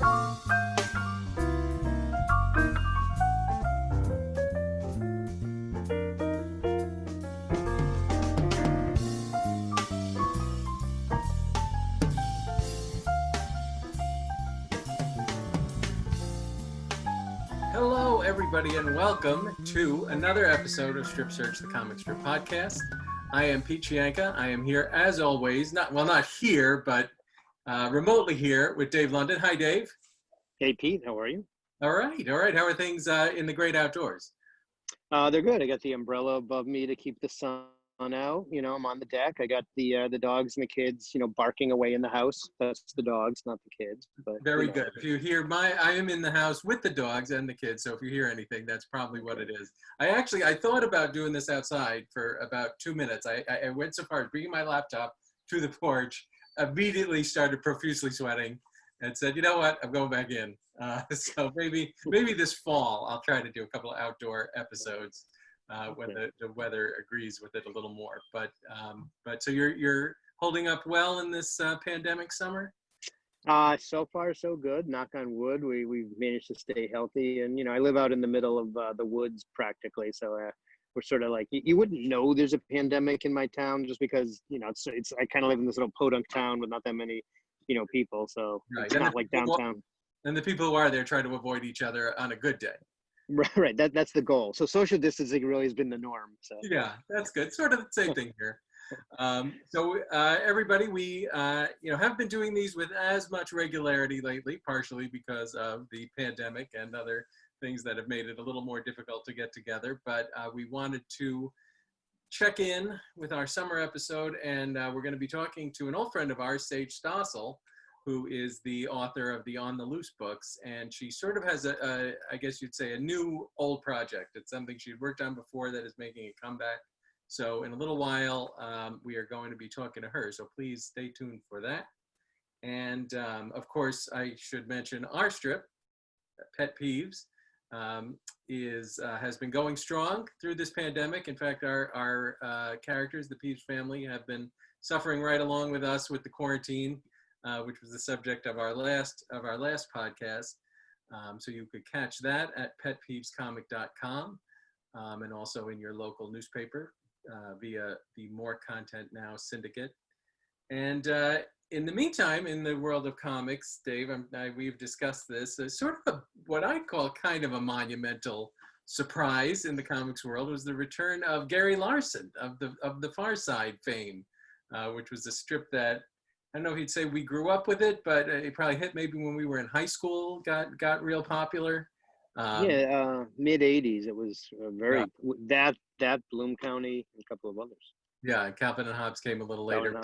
Hello, everybody, and welcome to another episode of Strip Search, the Comic Strip Podcast. I am Pete Chianca. I am here, as always, not here, but remotely here with Dave London. Hi, Dave. Hey, Pete. How are you? All right. How are things in the great outdoors? They're good. I got the umbrella above me to keep the sun out. You know, I'm on the deck. I got the dogs and the kids, barking away in the house. That's the dogs, not the kids. But Very good. If you hear I am in the house with the dogs and the kids, so if you hear anything, that's probably what it is. I thought about doing this outside for about 2 minutes. I went so far as bringing my laptop to the porch, immediately started profusely sweating, and said, you know what, I'm going back in. So maybe this fall I'll try to do a couple of outdoor episodes when the weather agrees with it a little more. But so you're holding up well in this pandemic summer? So far so good. Knock on wood. We've managed to stay healthy, and I live out in the middle of the woods practically. So we're sort of like you wouldn't know there's a pandemic in my town just because it's I kind of live in this little podunk town with not that many people. So right. It's not like downtown. And the people who are there try to avoid each other on a good day. Right. That's the goal. So social distancing really has been the norm. So yeah, that's good. Sort of the same thing here. Everybody, we have been doing these with as much regularity lately, partially because of the pandemic and other things that have made it a little more difficult to get together. But we wanted to check in with our summer episode, and we're going to be talking to an old friend of ours, Sage Stossel, who is the author of the On the Loose books, and she sort of has I guess you'd say, a new old project. It's something she'd worked on before that is making a comeback. So in a little while, we are going to be talking to her. So please stay tuned for that. And of course, I should mention our strip, Pet Peeves, has been going strong through this pandemic. In fact, our characters, the Peeves family, have been suffering right along with us with the quarantine, which was the subject of our last podcast. So you could catch that at petpeevescomic.com and also in your local newspaper via the More Content Now syndicate. And in the meantime, in the world of comics, Dave, we've discussed this, sort of what I'd call kind of a monumental surprise in the comics world was the return of Gary Larson of the Far Side fame, which was a strip that, I don't know if you'd say we grew up with it, but it probably hit maybe when we were in high school, got real popular. Mid 80s. It was very, that Bloom County, and a couple of others. Yeah, Calvin and Hobbes came a little later.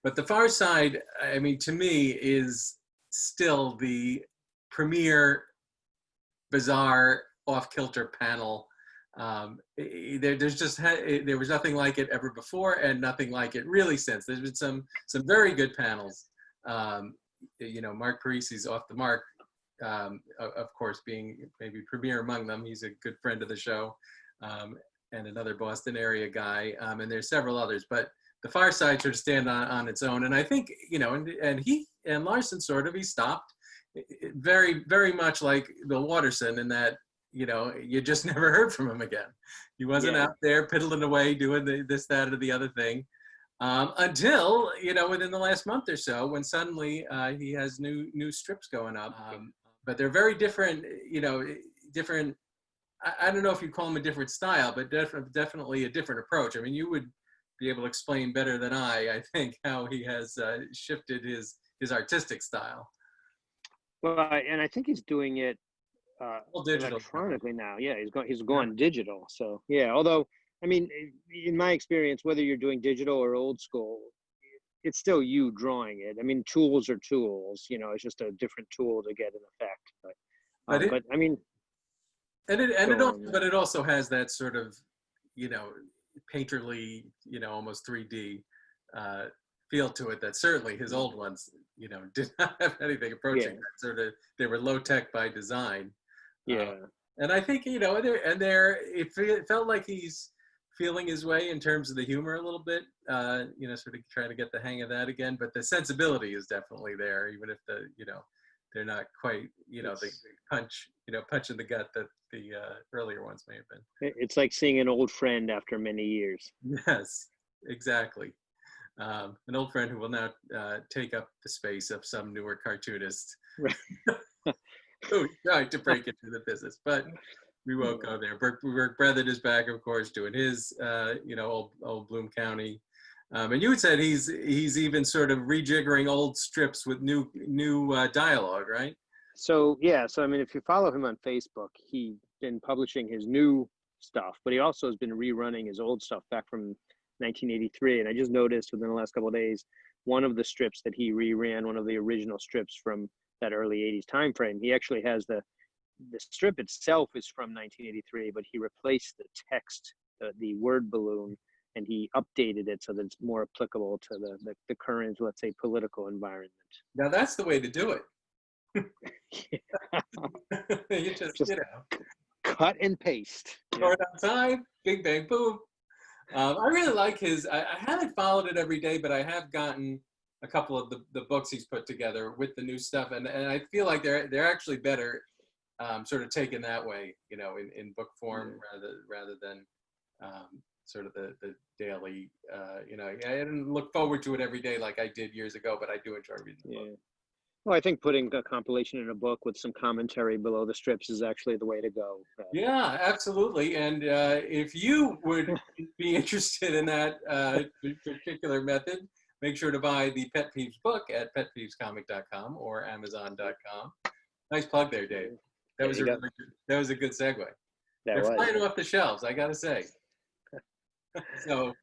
But the Far Side, I mean, to me, is still the premier bizarre off-kilter panel. There was nothing like it ever before, and nothing like it really since. There's been some very good panels. Mark Parisi's Off the Mark, of course, being maybe premier among them. He's a good friend of the show, and another Boston area guy. And there's several others, but the Far Side sort of stand on its own. And I think, and Larson he stopped very, very much like Bill Watterson in that, you just never heard from him again. He wasn't out there piddling away doing this, that, or the other thing until, within the last month or so, when suddenly he has new strips going up. But they're very different, different. I don't know if you call them a different style, but definitely a different approach. I mean, you would be able to explain better than I think, how he has shifted his artistic style. Well, and I think he's doing it electronically now. Yeah, he's going digital. So yeah, although I mean, in my experience, whether you're doing digital or old school, it's still you drawing it. I mean, tools are tools. It's just a different tool to get an effect. But I mean, but it also has that sort of painterly, almost 3D feel to it that certainly his old ones, did not have anything approaching that. Sort of, they were low tech by design. Yeah. And I think, it felt like he's feeling his way in terms of the humor a little bit, sort of trying to get the hang of that again. But the sensibility is definitely there, even if they're not quite, the punch in the gut that the earlier ones may have been. It's like seeing an old friend after many years. Yes, exactly. An old friend who will now take up the space of some newer cartoonist who tried to break into the business, but we won't go there. Burke Breathitt is back, of course, doing his, old Bloom County. And you had said he's even sort of rejiggering old strips with new dialogue, right? So yeah, so I mean, if you follow him on Facebook, he's been publishing his new stuff, but he also has been rerunning his old stuff back from 1983. And I just noticed within the last couple of days, one of the strips that he reran, one of the original strips from that early 80s time frame, he actually has the strip itself is from 1983, but he replaced the text, the word balloon, and he updated it so that it's more applicable to the current, let's say, political environment. Now that's the way to do it. You just cut and paste. Short on time, big bang boom. I really like his. I haven't followed it every day, but I have gotten a couple of the books he's put together with the new stuff, and I feel like they're actually better, sort of taken that way, in book form rather than sort of the daily. I didn't look forward to it every day like I did years ago, but I do enjoy reading the book. Well, I think putting a compilation in a book with some commentary below the strips is actually the way to go. Yeah, absolutely. And if you would be interested in that particular method, make sure to buy the Pet Peeves book at petpeevescomic.com or amazon.com. Nice plug there, Dave. That was a good segue. They're flying off the shelves, I gotta say. So,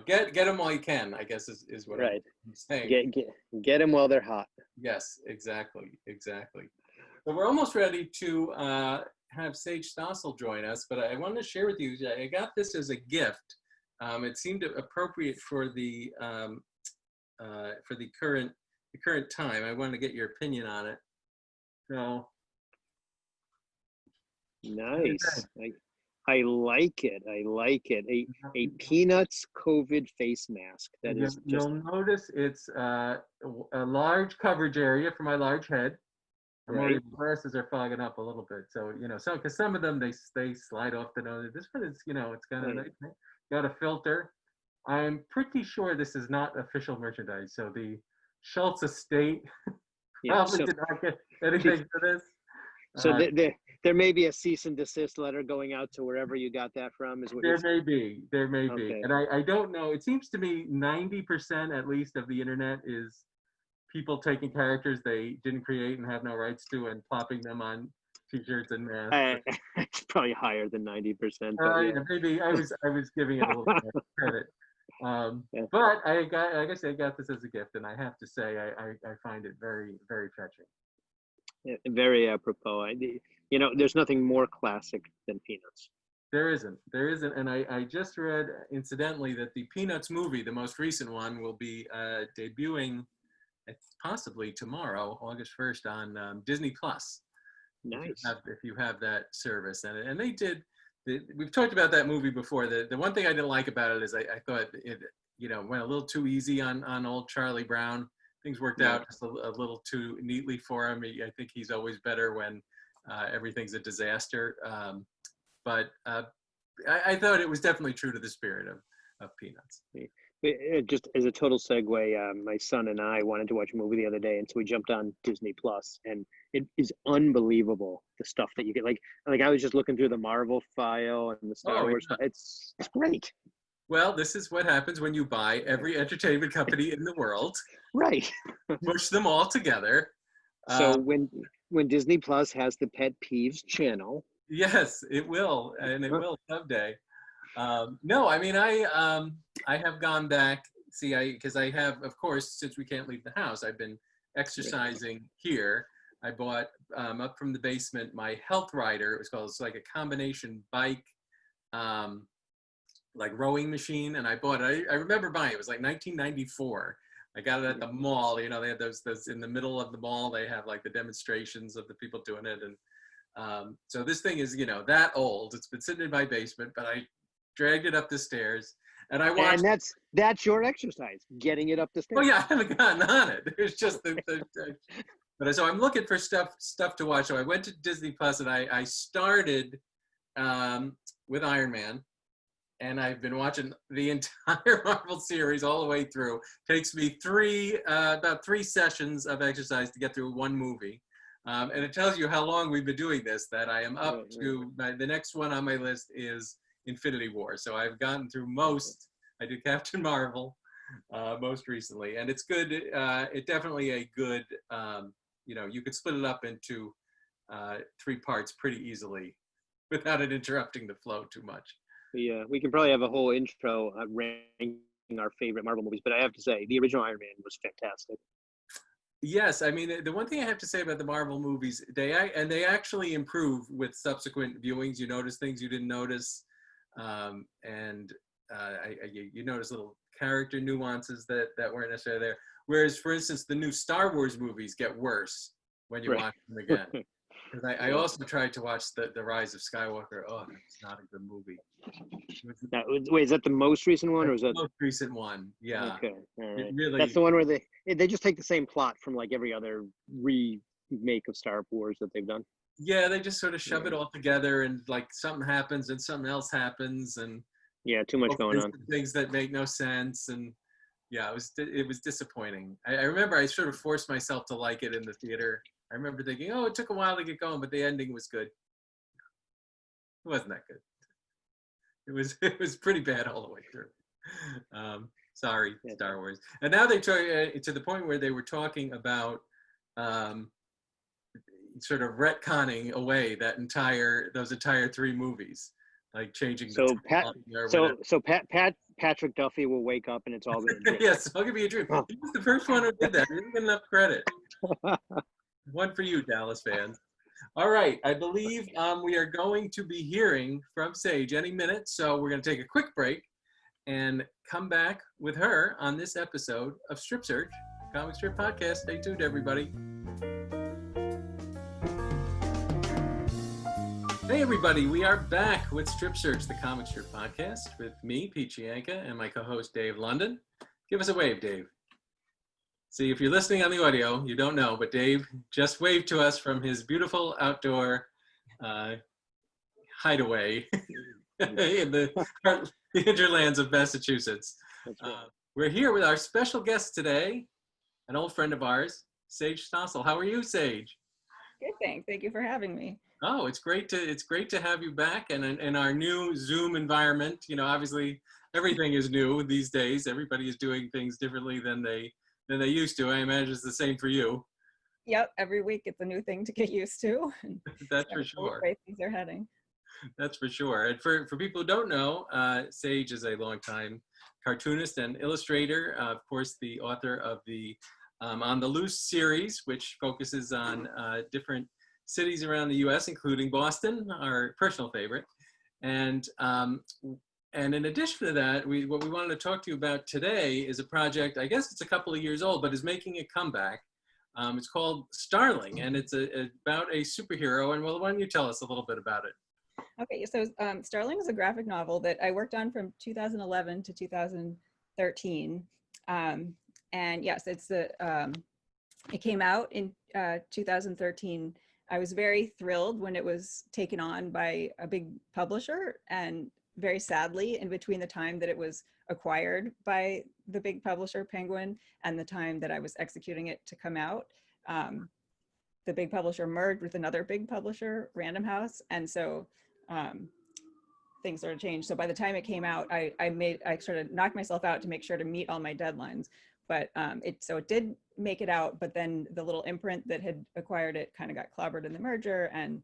get them while you can, I guess is what I'm saying. Get them while they're hot. Yes, exactly. So we're almost ready to have Sage Stossel join us, but I wanted to share with you, I got this as a gift. It seemed appropriate for the current time. I wanted to get your opinion on it. So nice. I like it. A Peanuts COVID face mask. You'll notice it's a large coverage area for my large head. My glasses are fogging up a little bit, so because some of them they slide off the nose. This one is it's kind of nice. Got a filter. I'm pretty sure this is not official merchandise, so the Schultz estate probably did not get anything for this. So there may be a cease and desist letter going out to wherever you got that from. There may be, and I don't know. It seems to me 90% at least of the internet is people taking characters they didn't create and have no rights to and plopping them on T-shirts and masks. It's probably higher than 90%. Maybe I was giving it a little bit of credit. But I got this as a gift, and I have to say I find it very, very fetching. Yeah, very apropos. There's nothing more classic than Peanuts. There isn't, and I just read, incidentally, that the Peanuts movie, the most recent one, will be debuting possibly tomorrow, August 1st, on Disney Plus. Nice. If you have that service, and they did. We've talked about that movie before. The one thing I didn't like about it is I thought it went a little too easy on old Charlie Brown. Things worked out just a little too neatly for him. I think he's always better when everything's a disaster. But I thought it was definitely true to the spirit of Peanuts. Just as a total segue, my son and I wanted to watch a movie the other day, and so we jumped on Disney Plus, and it is unbelievable the stuff that you get. Like I was just looking through the Marvel file and the Star Wars stuff. It's great. Well, this is what happens when you buy every entertainment company in the world. Right. Push them all together. So when Disney Plus has the Pet Peeves channel. Yes, it will, and it will someday. No, I mean, I have gone back, because I have, of course, since we can't leave the house, I've been exercising here. I bought, up from the basement, my Health Rider. It's like a combination bike, like rowing machine, and I bought it. I remember buying it. It was like 1994. I got it at the mall. They had those in the middle of the mall. They have like the demonstrations of the people doing it, and so this thing is that old. It's been sitting in my basement, but I dragged it up the stairs, and I watched. And that's your exercise, getting it up the stairs. Oh yeah, I haven't gotten on it. It was just the But so I'm looking for stuff to watch. So I went to Disney Plus and I started with Iron Man, and I've been watching the entire Marvel series all the way through. Takes me about 3 sessions of exercise to get through one movie. And it tells you how long we've been doing this, that I am up to, the next one on my list is Infinity War. So I've gotten through most. I did Captain Marvel most recently, and it's good. It definitely a good, you could split it up into 3 parts pretty easily without it interrupting the flow too much. Yeah, we can probably have a whole intro ranking our favorite Marvel movies, but I have to say, the original Iron Man was fantastic. Yes, I mean, the one thing I have to say about the Marvel movies, they actually improve with subsequent viewings. You notice things you didn't notice, and you notice little character nuances that weren't necessarily there. Whereas, for instance, the new Star Wars movies get worse when you watch them again. Because I also tried to watch the Rise of Skywalker. Oh, it's not a good movie. Wait, is that the most recent one, or is that the most recent one? Yeah. Okay, all right. Really, that's the one where they just take the same plot from like every other remake of Star Wars that they've done. Yeah, they just sort of shove it all together, and like something happens and something else happens, and too much going on. Things that make no sense, and yeah, it was disappointing. I remember I sort of forced myself to like it in the theater. I remember thinking, oh, it took a while to get going, but the ending was good. It wasn't that good. It was pretty bad all the way through. Sorry, Star Wars. And now they try to the point where they were talking about sort of retconning away those entire 3 movies, like changing. So Patrick Duffy will wake up and it's all going to dream. Yes, it's all going to be a dream. He was the first one who did that. He didn't get enough credit. One for you, Dallas fans. All right, I believe we are going to be hearing from Sage any minute, so we're going to take a quick break and come back with her on this episode of Strip Search, Comic Strip Podcast. Stay tuned, everybody. Hey, everybody, we are back with Strip Search, the Comic Strip Podcast, with me, Pete Chianca, and my co-host, Dave London. Give us a wave, Dave. See, if you're listening on the audio, you don't know, but Dave just waved to us from his beautiful outdoor hideaway in the hinterlands of Massachusetts. We're here with our special guest today, an old friend of ours, Sage Stossel. How are you, Sage? Good, thanks. Thank you for having me. Oh, it's great to have you back, and in our new Zoom environment. Obviously everything is new these days. Everybody is doing things differently than they used to. I imagine it's the same for you. Yep, every week it's a new thing to get used to. That's for sure. The way things are heading. That's for sure. And for people who don't know, Sage is a longtime cartoonist and illustrator. Of course, the author of the On the Loose series, which focuses on different cities around the U.S., including Boston, our personal favorite. And in addition to that, what we wanted to talk to you about today is a project, I guess it's a couple of years old, but is making a comeback. It's called Starling, and it's about a superhero. And well, why don't you tell us a little bit about it? Okay, so Starling is a graphic novel that I worked on from 2011 to 2013. And yes, it came out in 2013. I was very thrilled when it was taken on by a big publisher, and very sadly, in between the time that it was acquired by the big publisher Penguin and the time that I was executing it to come out, the big publisher merged with another big publisher, Random House, and so things sort of changed. So by the time it came out, I sort of knocked myself out to make sure to meet all my deadlines. But it did make it out, but then the little imprint that had acquired it kind of got clobbered in the merger, and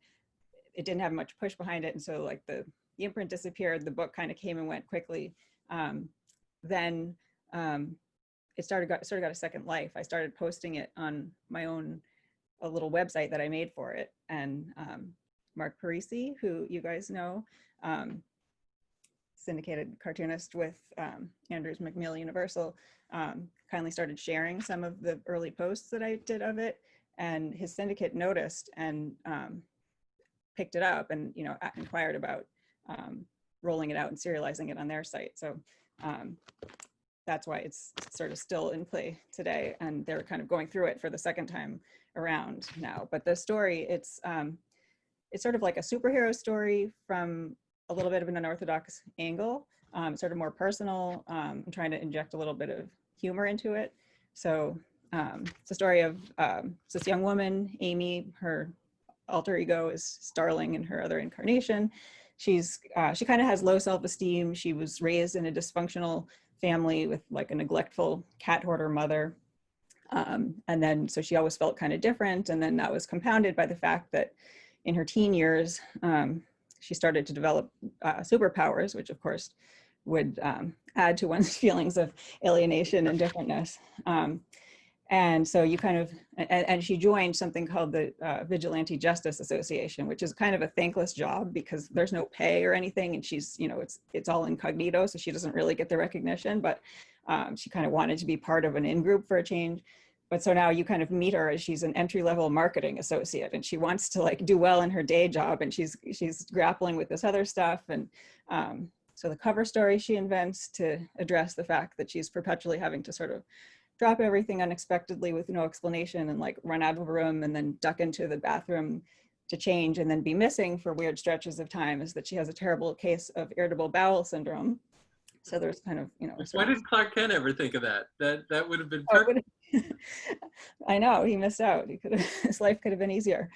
it didn't have much push behind it. And so like the imprint disappeared, the book kind of came and went quickly. Then it sort of got a second life. I started posting it on my own, a little website that I made for it. And Mark Parisi, who you guys know, syndicated cartoonist with Andrews McMill Universal, kindly started sharing some of the early posts that I did of it, and his syndicate noticed and picked it up and inquired about rolling it out and serializing it on their site. So that's why it's sort of still in play today, and they're kind of going through it for the second time around now. But the story, it's sort of like a superhero story from a little bit of an unorthodox angle, sort of more personal. I'm trying to inject a little bit of humor into it. So it's a story of this young woman, Amy. Her alter ego is Starling in her other incarnation. She kind of has low self-esteem. She was raised in a dysfunctional family with like a neglectful cat hoarder mother. And then, so she always felt kind of different. And then that was compounded by the fact that in her teen years, she started to develop superpowers, which of course would add to one's feelings of alienation and differentness. And so you kind of, and she joined something called the Vigilante Justice Association, which is kind of a thankless job because there's no pay or anything. And she's, you know, it's all incognito. So she doesn't really get the recognition, but she kind of wanted to be part of an in-group for a change. But so now you kind of meet her as she's an entry-level marketing associate, and she wants to like do well in her day job, and she's grappling with this other stuff. And so the cover story she invents to address the fact that she's perpetually having to sort of drop everything unexpectedly with no explanation and like run out of a room and then duck into the bathroom to change and then be missing for weird stretches of time, is that she has a terrible case of irritable bowel syndrome. So there's kind of, you know. Why didn't Clark Kent ever think of that? That would have been perfect. I know, he missed out. He could have, his life could have been easier.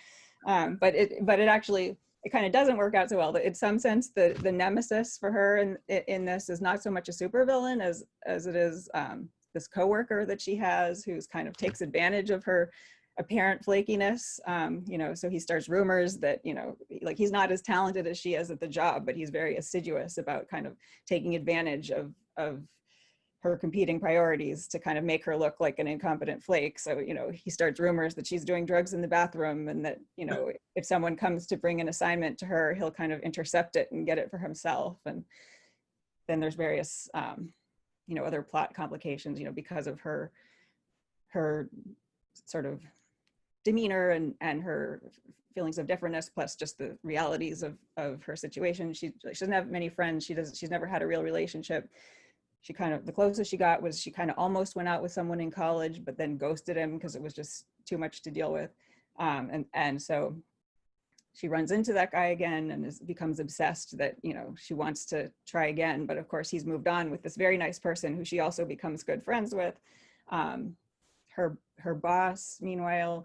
But it actually, it kind of doesn't work out so well. But in some sense, the nemesis for her in this is not so much a supervillain as it is this coworker that she has, who's kind of takes advantage of her apparent flakiness. You know, so he starts rumors that, you know, like he's not as talented as she is at the job, but he's very assiduous about kind of taking advantage of her competing priorities to kind of make her look like an incompetent flake. So, you know, he starts rumors that she's doing drugs in the bathroom, and that, you know, if someone comes to bring an assignment to her, he'll kind of intercept it and get it for himself. And then there's various, you know, other plot complications, you know, because of her sort of demeanor and her feelings of differentness, plus just the realities of her situation. She doesn't have many friends. She's never had a real relationship. She kind of, the closest she got was she kind of almost went out with someone in college, but then ghosted him because it was just too much to deal with. And so she runs into that guy again and becomes obsessed that, you know, she wants to try again. But of course, he's moved on with this very nice person who she also becomes good friends with. Her boss, meanwhile,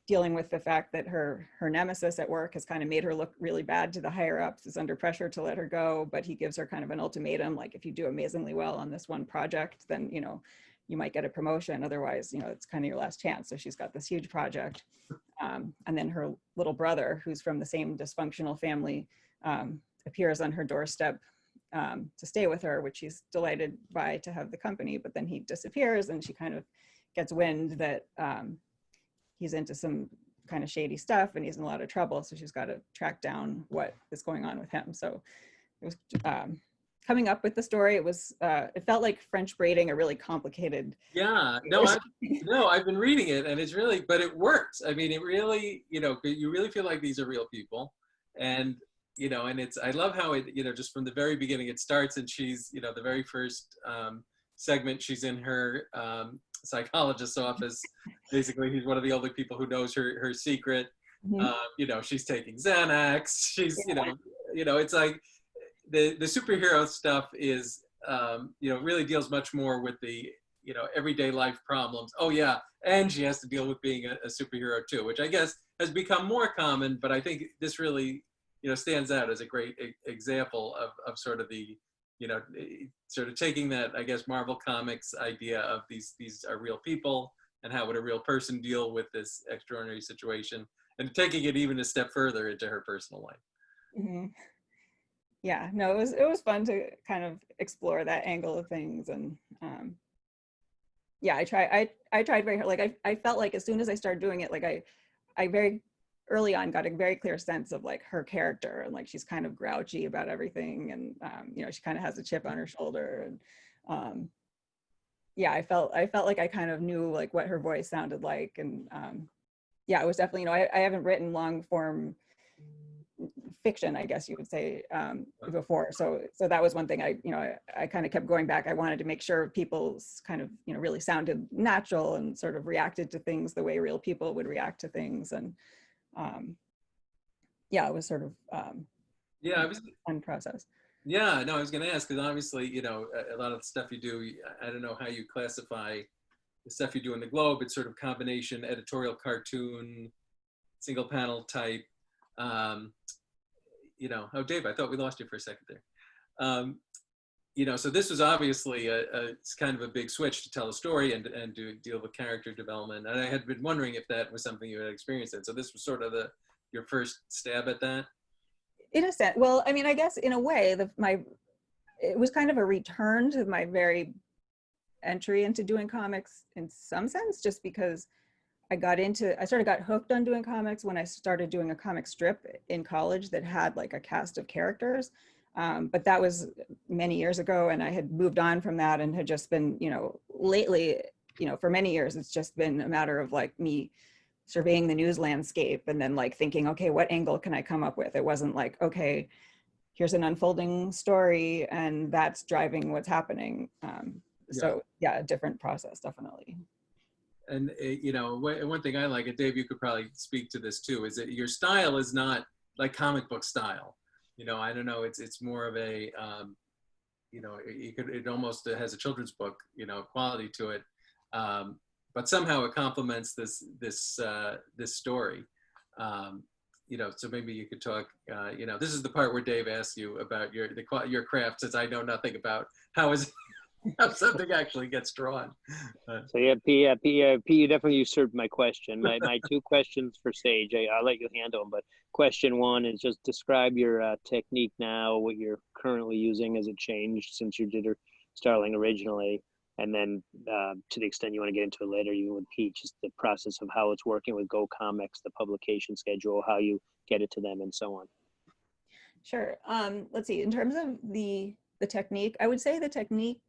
dealing with the fact that her nemesis at work has kind of made her look really bad to the higher ups, is under pressure to let her go, but he gives her kind of an ultimatum, like, if you do amazingly well on this one project, then, you know, you might get a promotion. Otherwise, you know, it's kind of your last chance. So she's got this huge project. And then her little brother, who's from the same dysfunctional family, appears on her doorstep to stay with her, which she's delighted by to have the company, but then he disappears, and she kind of gets wind that he's into some kind of shady stuff and he's in a lot of trouble. So she's got to track down what is going on with him. So it was coming up with the story. It was, it felt like French braiding a really complicated. Yeah, no, I've been reading it, and it's really, but it works. I mean, it really, you know, you really feel like these are real people. And, you know, and it's, I love how it, you know, just from the very beginning, it starts and she's, you know, the very first segment, she's in her psychologist's office. Basically, he's one of the only people who knows her secret. Mm-hmm. You know, she's taking Xanax. She's, you know, it's like the superhero stuff is, you know, really deals much more with the, you know, everyday life problems. Oh yeah, and she has to deal with being a superhero too, which I guess has become more common. But I think this really, you know, stands out as a great example of sort of the, you know, sort of taking that, I guess, Marvel Comics idea of these are real people, and how would a real person deal with this extraordinary situation, and taking it even a step further into her personal life. Mm-hmm. Yeah, no, it was fun to kind of explore that angle of things. And yeah, I tried very hard. Like I felt like as soon as I started doing it, like I very early on got a very clear sense of like her character, and like she's kind of grouchy about everything, and you know, she kind of has a chip on her shoulder. And yeah, I felt like I kind of knew like what her voice sounded like. And yeah, it was definitely, you know, I haven't written long form fiction, I guess you would say, before. So that was one thing I kind of kept going back. I wanted to make sure people's kind of, really sounded natural and sort of reacted to things the way real people would react to things. And yeah, it was sort of yeah, I was fun process. Yeah, no, I was going to ask because obviously, a lot of the stuff you do, I don't know how you classify the stuff you do in the Globe. It's sort of combination editorial, cartoon, single panel type. Oh, Dave, I thought we lost you for a second there. So this was obviously it's kind of a big switch to tell a story and to deal with character development. And I had been wondering if that was something you had experienced. So this was sort of your first stab at that. In a sense, well, I mean, I guess in a way, it was kind of a return to my very entry into doing comics in some sense, just because I sort of got hooked on doing comics when I started doing a comic strip in college that had like a cast of characters. But that was many years ago, and I had moved on from that and had just been, lately, for many years, it's just been a matter of like me surveying the news landscape and then like thinking, okay, what angle can I come up with? It wasn't like, okay, here's an unfolding story and that's driving what's happening. So yeah, a different process, definitely. And one thing I like, and Dave, you could probably speak to this too, is that your style is not like comic book style. I don't know, it's more of a, it almost has a children's book, quality to it. But somehow it complements this story. So maybe you could talk. This is the part where Dave asks you about your craft, since I know nothing about how something actually gets drawn. So yeah, P, you definitely usurped my question. My two questions for Sage, I'll let you handle them. But question one is just describe your technique now, what you're currently using. Has it changed since you did your Starling originally? And then to the extent you want to get into it later, you would Pete, just the process of how it's working with Go Comics, the publication schedule, how you get it to them, and so on. Sure. Let's see. In terms of the technique, I would say the technique,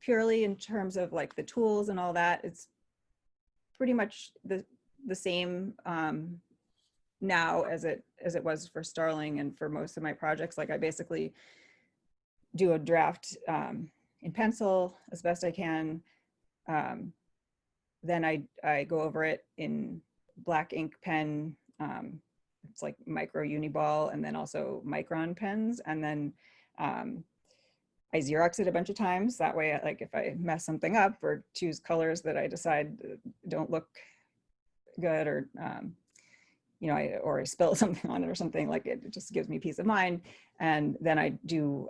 purely in terms of like the tools and all that, it's pretty much the same now as it was for Starling and for most of my projects. Like I basically do a draft in pencil as best I can. Then I go over it in black ink pen. It's like micro uniball and then also micron pens. And then I Xerox it a bunch of times. That way, like if I mess something up or choose colors that I decide don't look good, or or I spill something on it or something, like it just gives me peace of mind. And then I do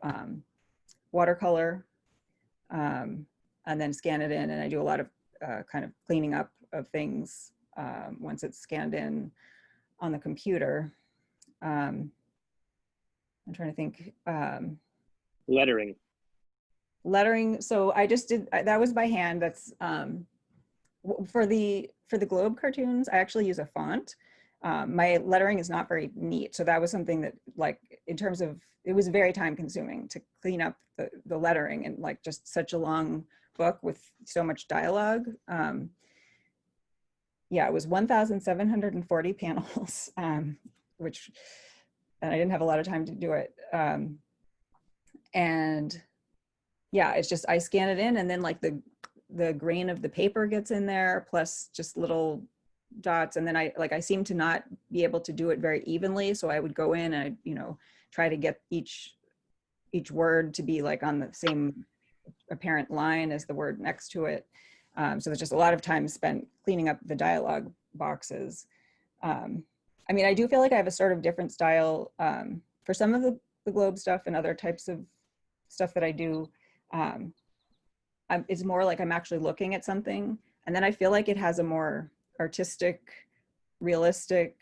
watercolor and then scan it in, and I do a lot of kind of cleaning up of things once it's scanned in on the computer. I'm trying to think. Lettering. So I just did, that was by hand. That's for the Globe cartoons, I actually use a font. My lettering is not very neat. So that was something that, like, in terms of, it was very time consuming to clean up the lettering, and like just such a long book with so much dialogue. Yeah, it was 1,740 panels, which, and I didn't have a lot of time to do it. And yeah, it's just, I scan it in, and then like the grain of the paper gets in there, plus just little dots. And then I seem to not be able to do it very evenly. So I would go in and I, try to get each word to be like on the same apparent line as the word next to it. So there's just a lot of time spent cleaning up the dialogue boxes. I mean, I do feel like I have a sort of different style for some of the Globe stuff and other types of stuff that I do. It's more like I'm actually looking at something, and then I feel like it has a more artistic, realistic,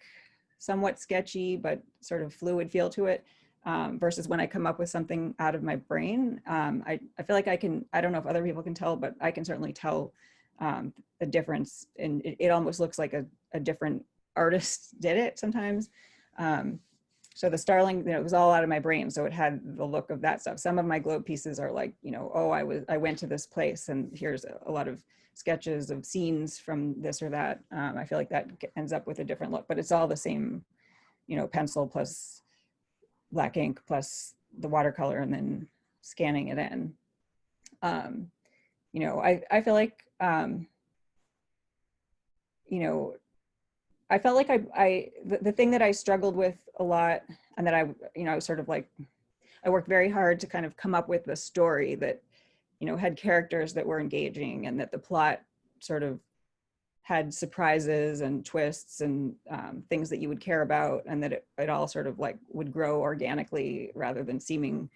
somewhat sketchy, but sort of fluid feel to it, versus when I come up with something out of my brain. I feel like I don't know if other people can tell, but I can certainly tell the difference, and it almost looks like a different artist did it sometimes. so the Starling, it was all out of my brain. So it had the look of that stuff. Some of my globe pieces are like, oh, I went to this place and here's a lot of sketches of scenes from this or that. I feel like that ends up with a different look, but it's all the same, pencil plus black ink plus the watercolor and then scanning it in. I feel like, I felt like the thing that I struggled with a lot, and that I was sort of like, I worked very hard to kind of come up with a story that, had characters that were engaging and that the plot sort of had surprises and twists and things that you would care about, and that it all sort of like would grow organically rather than seeming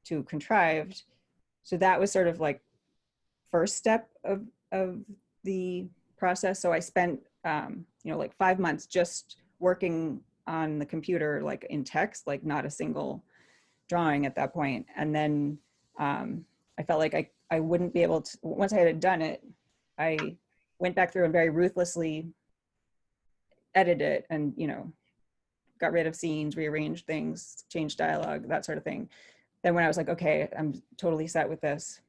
too contrived. So that was sort of like first step of the process. So I spent like 5 months just working on the computer, like in text, like not a single drawing at that point. And then I felt like I wouldn't be able to, once I had done it, I went back through and very ruthlessly edited it and, got rid of scenes, rearranged things, changed dialogue, that sort of thing. Then when I was like, okay, I'm totally set with this,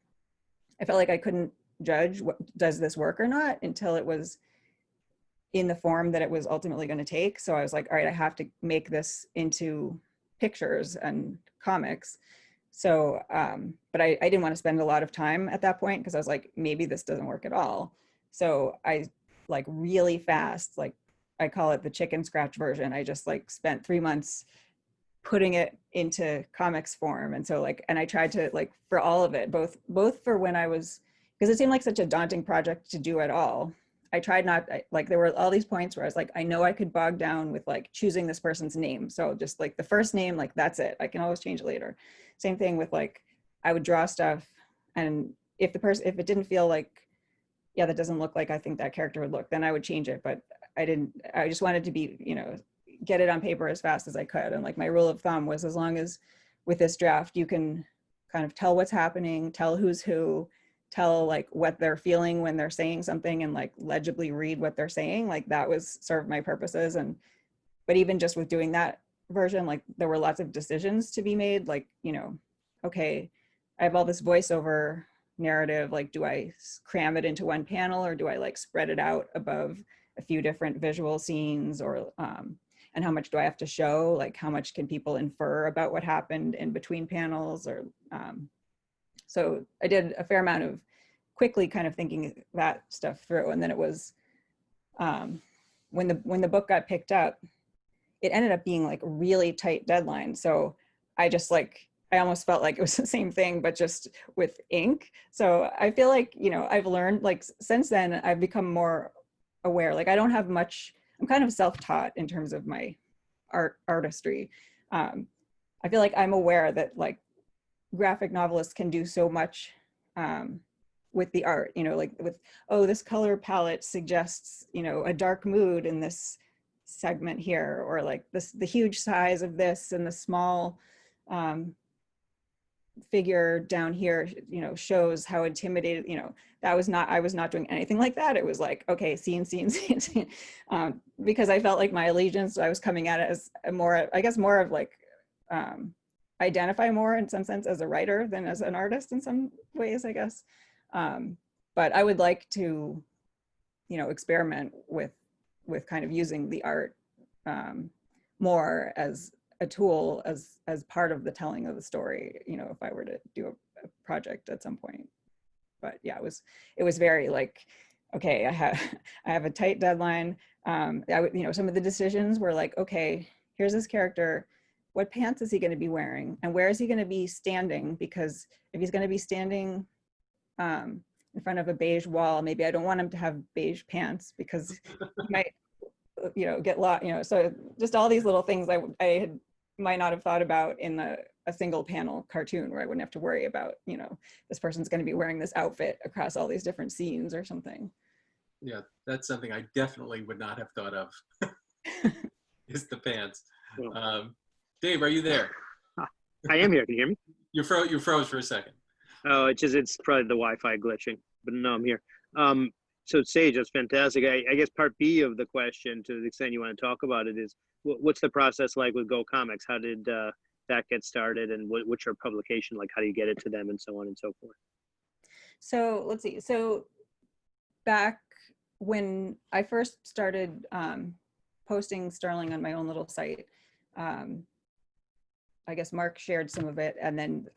I felt like I couldn't judge does this work or not until it was in the form that it was ultimately going to take. So I was like, all right, I have to make this into pictures and comics. So, but I didn't want to spend a lot of time at that point because I was like, maybe this doesn't work at all. So I like really fast, like I call it the chicken scratch version. I just like spent 3 months putting it into comics form. And so like, and I tried to like, for all of it, both for when I was, because it seemed like such a daunting project to do at all. I tried not, like there were all these points where I was like, I know I could bog down with like choosing this person's name. So just like the first name, like that's it. I can always change it later. Same thing with like, I would draw stuff and if it didn't feel like, yeah, that doesn't look like I think that character would look, then I would change it. But I just wanted to be, get it on paper as fast as I could. And like my rule of thumb was as long as with this draft, you can kind of tell what's happening, tell who's who, tell like what they're feeling when they're saying something and like legibly read what they're saying, like that was served my purposes. And but even just with doing that version, like there were lots of decisions to be made, like okay, I have all this voiceover narrative, like do I cram it into one panel or do I like spread it out above a few different visual scenes, or and how much do I have to show, like how much can people infer about what happened in between panels, or so I did a fair amount of quickly kind of thinking that stuff through. And then it was when the book got picked up, it ended up being like a really tight deadline. So I just like, I almost felt like it was the same thing, but just with ink. So I feel like, I've learned like since then I've become more aware. Like I don't have much, I'm kind of self-taught in terms of my artistry. I feel like I'm aware that like graphic novelists can do so much with the art, like with, oh, this color palette suggests, a dark mood in this segment here, or like the huge size of this and the small figure down here, shows how intimidated, I was not doing anything like that. It was like, okay, scene. Because I felt like my allegiance, I was coming at it as more of like, identify more in some sense as a writer than as an artist in some ways, I guess. But I would like to, experiment with kind of using the art more as a tool, as part of the telling of the story, if I were to do a project at some point. But yeah, it was very like, okay, I have a tight deadline. Some of the decisions were like, okay, here's this character. What pants is he going to be wearing? And where is he going to be standing? Because if he's going to be standing in front of a beige wall, maybe I don't want him to have beige pants because he might, get lost, so just all these little things I might not have thought about in a single panel cartoon where I wouldn't have to worry about, this person's going to be wearing this outfit across all these different scenes or something. Yeah, that's something I definitely would not have thought of, is the pants. Dave, are you there? I am here. Can you hear me? You froze for a second. Oh, it's probably the Wi-Fi glitching, but no, I'm here. So Sage, that's fantastic. I guess part B of the question, to the extent you want to talk about it, is what's the process like with Go Comics? How did that get started, and what's your publication like? How do you get it to them, and so on and so forth? So let's see. So back when I first started posting Starling on my own little site, I guess Mark shared some of it, and then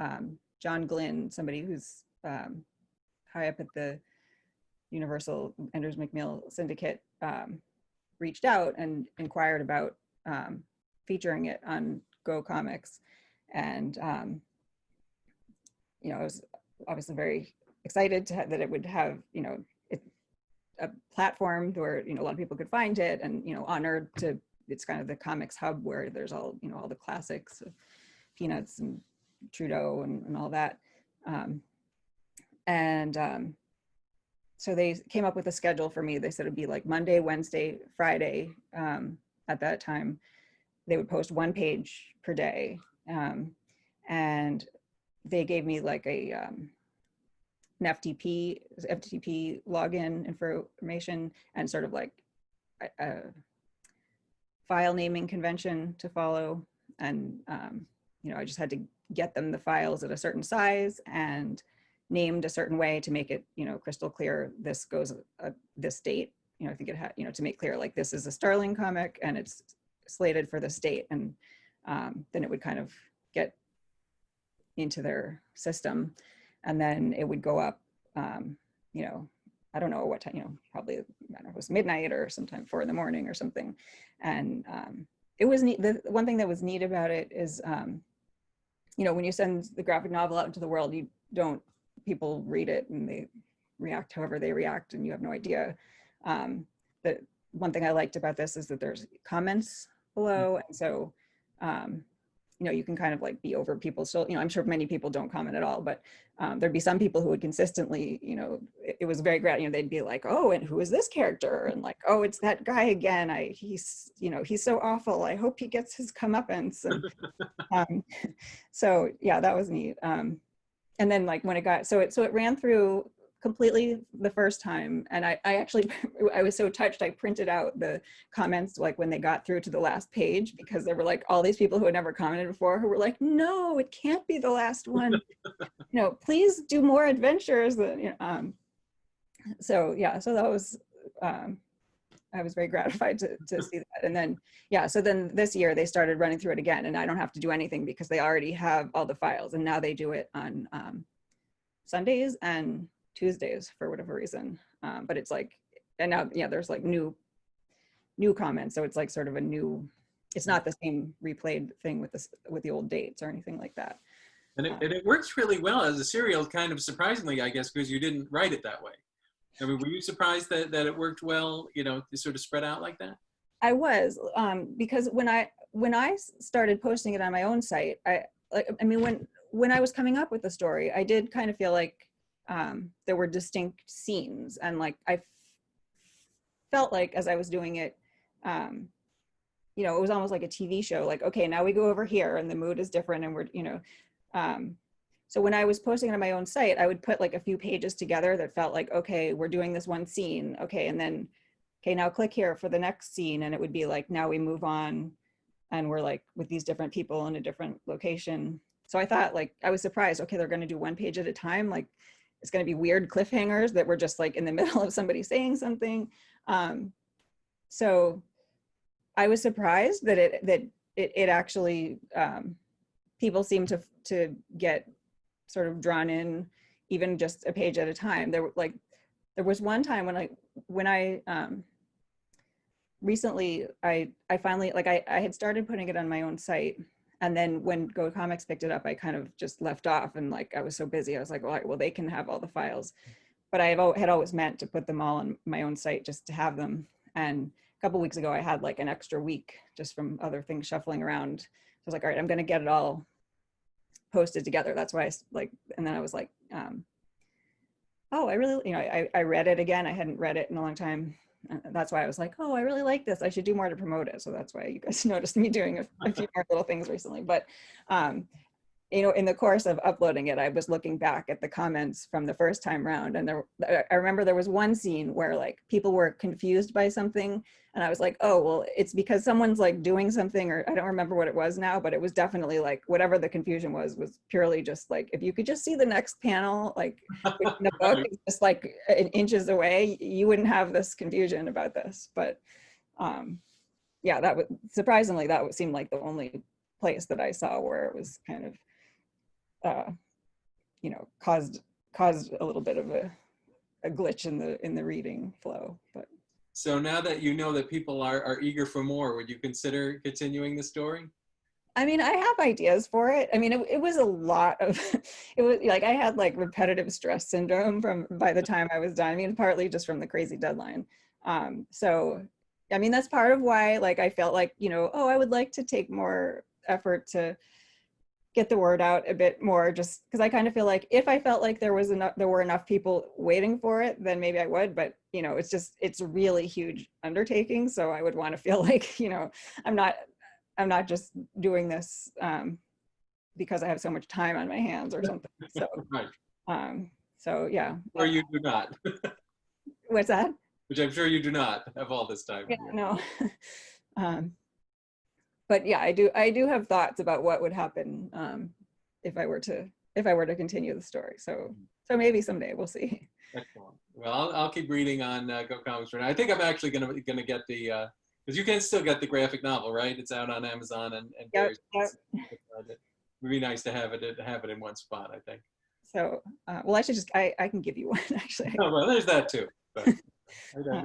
John Glynn, somebody who's high up at the Universal Enders McMill Syndicate, reached out and inquired about featuring it on Go Comics. And, you know, I was obviously very excited that it would have, you know, a platform where, you know, a lot of people could find it, and, you know, honored to, it's kind of the comics hub where there's all, you know, all the classics of Peanuts and Trudeau and all that. So they came up with a schedule for me. They said it'd be like Monday, Wednesday, Friday. At that time, they would post one page per day. And they gave me like an FTP login information, and sort of like a file naming convention to follow. And, you know, I just had to get them the files at a certain size and named a certain way to make it, you know, crystal clear. This goes this date, you know, I think it had, you know, to make clear, like, this is a Starling comic and it's slated for this date. And then it would kind of get into their system, and then it would go up, you know, I don't know what time, you know, probably, I don't know, it was midnight or sometime 4 in the morning or something. And it was neat. The one thing that was neat about it is, you know, when you send the graphic novel out into the world, people read it and they react however they react, and you have no idea. The one thing I liked about this is that there's comments below, and so you know, you can kind of like be over people. So, you know, I'm sure many people don't comment at all, but there'd be some people who would consistently, you know, it was very great. You know, they'd be like, oh, and who is this character? And like, oh, it's that guy again. He's, you know, he's so awful. I hope he gets his comeuppance. And so yeah, that was neat. And then like when it got, so it ran through completely the first time. And I actually, I was so touched, I printed out the comments like when they got through to the last page, because there were like all these people who had never commented before who were like, no, it can't be the last one. You know, please do more adventures. You know, so yeah, so that was, I was very gratified to see that. And then, yeah, so then this year they started running through it again, and I don't have to do anything because they already have all the files, and now they do it on Sundays and Tuesdays for whatever reason. But it's like, and now, yeah, there's like new comments. So it's like sort of a new, it's not the same replayed thing with the old dates or anything like that. And it works really well as a serial, kind of surprisingly, I guess, because you didn't write it that way. I mean, were you surprised that it worked well, you know, to sort of spread out like that? I was, because when I started posting it on my own site, I mean, when I was coming up with the story, I did kind of feel like there were distinct scenes, and like I felt like as I was doing it, you know, it was almost like a TV show. Like, okay, now we go over here, and the mood is different, and we're, you know, so when I was posting it on my own site, I would put like a few pages together that felt like, okay, we're doing this one scene, okay, and then, okay, now click here for the next scene, and it would be like, now we move on, and we're like with these different people in a different location. So I thought, like, I was surprised, okay, they're going to do one page at a time, like it's going to be weird cliffhangers that were just like in the middle of somebody saying something. So I was surprised that it actually, people seem to get sort of drawn in, even just a page at a time. There was one time when I recently, I finally, like I had started putting it on my own site, and then when Go Comics picked it up, I kind of just left off, and like I was so busy, I was like, well, they can have all the files. But I had always meant to put them all on my own site just to have them. And a couple weeks ago, I had like an extra week just from other things shuffling around. So I was like, all right, I'm going to get it all posted together. That's why and then I was like, oh, I really, you know, I read it again. I hadn't read it in a long time. That's why I was like, oh, I really like this. I should do more to promote it. So that's why you guys noticed me doing a few more little things recently. But in the course of uploading it, I was looking back at the comments from the first time round, and I remember there was one scene where like people were confused by something, and I was like, oh, well, it's because someone's like doing something, or I don't remember what it was now, but it was definitely like whatever the confusion was purely just like, if you could just see the next panel, like in the book is just like inches away, you wouldn't have this confusion about this. But yeah, that would surprisingly, that would seem like the only place that I saw where it was kind of caused a little bit of a glitch in the reading flow. But so now that you know that people are eager for more, would you consider continuing the story? I mean, I have ideas for it. I mean, it was a lot of, it was like, I had like repetitive stress syndrome by the time I was done. I mean, partly just from the crazy deadline. So, I mean, that's part of why, like, I felt like, oh, I would like to take more effort to get the word out a bit more, just because I kind of feel like if I felt like there were enough people waiting for it, then maybe I would, but it's a really huge undertaking. So I would want to feel like, I'm not just doing this because I have so much time on my hands or something. So, right. So yeah. Or you do not. What's that? Which I'm sure you do not have all this time. Yeah, no. But yeah, I do have thoughts about what would happen if I were to continue the story. So maybe someday, we'll see. Excellent. Well, I'll keep reading on Go Comics for now. I think I'm actually gonna get the because you can still get the graphic novel, right? It's out on Amazon and Yep. it would be nice to have it in one spot, I think. So well, I can give you one actually. Oh, well, there's that too. But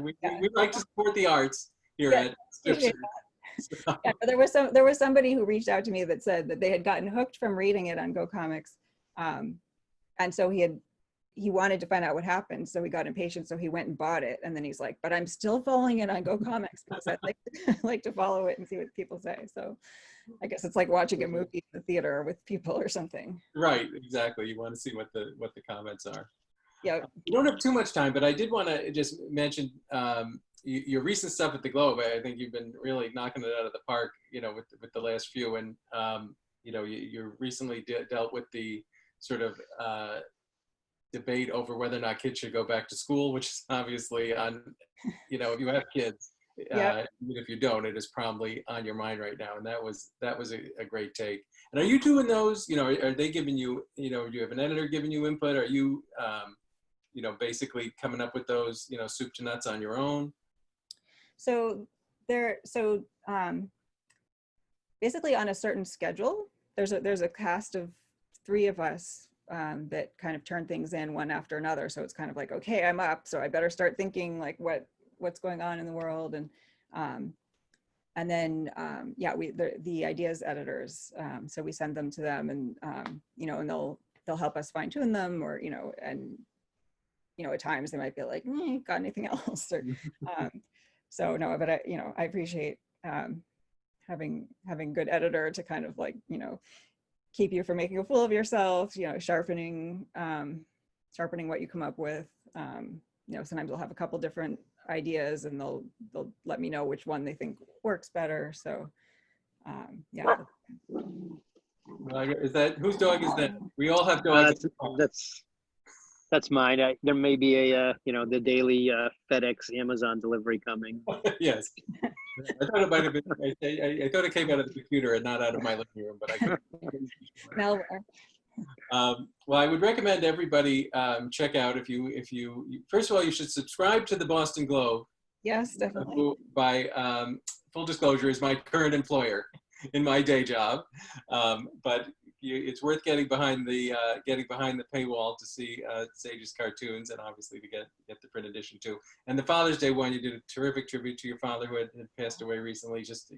we like to support the arts here at Scripture. Yeah, there was somebody who reached out to me that said that they had gotten hooked from reading it on Go Comics, and so he wanted to find out what happened, so he got impatient, so he went and bought it, and then he's like, but I'm still following it on Go Comics because I'd like to follow it and see what people say. So I guess it's like watching a movie in the theater with people or something. Right, exactly. You want to see what the comments are. Yeah. We don't have too much time, but I did want to just mention your recent stuff at the Globe. I think you've been really knocking it out of the park, with the last few. And, you recently dealt with the sort of debate over whether or not kids should go back to school, which is obviously on, if you have kids, even if you don't, it is probably on your mind right now. And that was a great take. And are you doing those, are they giving you, do you have an editor giving you input? Are you, basically coming up with those, soup to nuts on your own? So basically on a certain schedule, there's a cast of 3 of us that kind of turn things in one after another. So it's kind of like, okay, I'm up, so I better start thinking like what's going on in the world, and then the ideas editors. So we send them to them, and and they'll help us fine tune them, or and at times they might be like, got anything else? Or so no, but I appreciate having good editor to kind of like keep you from making a fool of yourself, sharpening what you come up with. Sometimes they'll have a couple different ideas, and they'll let me know which one they think works better. So yeah. Is that, whose dog is that? We all have dogs. That's mine. There may be a the daily FedEx Amazon delivery coming. Yes. I thought it might have been. I thought it came out of the computer and not out of my living room, but I. Malware. Well, I would recommend everybody check out if you first of all, you should subscribe to the Boston Globe. Yes, definitely. Who, by full disclosure, is my current employer in my day job, but it's worth getting behind the paywall to see Sage's cartoons, and obviously to get the print edition too. And the Father's Day one, you did a terrific tribute to your father who had passed away recently. Just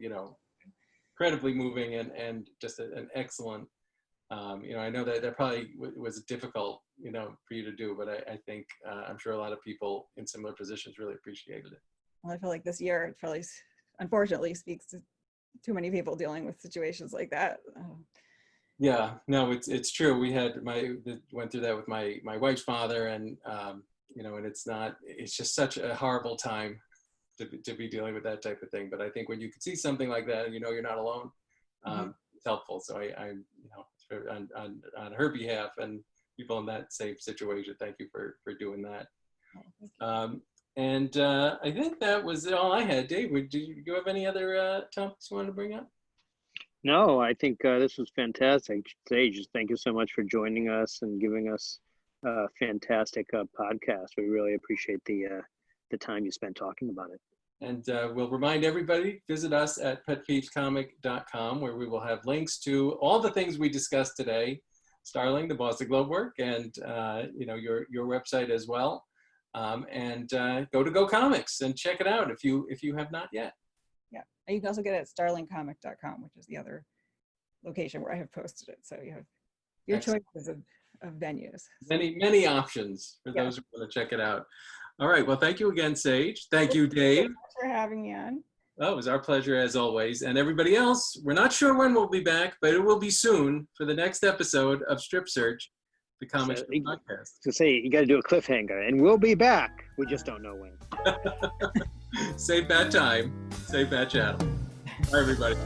incredibly moving, and just an excellent. I know that probably was difficult, for you to do, but I think I'm sure a lot of people in similar positions really appreciated it. Well, I feel like this year it probably, unfortunately, speaks to too many people dealing with situations like that. Yeah, no, it's true. We went through that with my wife's father, and and it's just such a horrible time to be dealing with that type of thing. But I think when you can see something like that, and you're not alone, it's helpful. So I on her behalf and people in that same situation. Thank you for doing that. And I think that was all I had. Dave, do you have any other topics you want to bring up? No, I think this was fantastic. Sage, thank you so much for joining us and giving us a fantastic podcast. We really appreciate the time you spent talking about it. And we'll remind everybody, visit us at petpeevescomic.com, where we will have links to all the things we discussed today. Starling, the Boston Globe work, and your website as well. And go to Go Comics and check it out if you have not yet. Yeah, and you can also get it at starlingcomic.com, which is the other location where I have posted it. So you have your choices of venues. Many options for those who want to check it out. All right. Well, thank you again, Sage. Thank you, Dave. Thank you so much for having me on. Oh, it was our pleasure as always. And everybody else, we're not sure when we'll be back, but it will be soon for the next episode of Strip Search, the comic podcast. So say you got to do a cliffhanger, and we'll be back. We just don't know when. Save that time. Save that channel. Bye, everybody.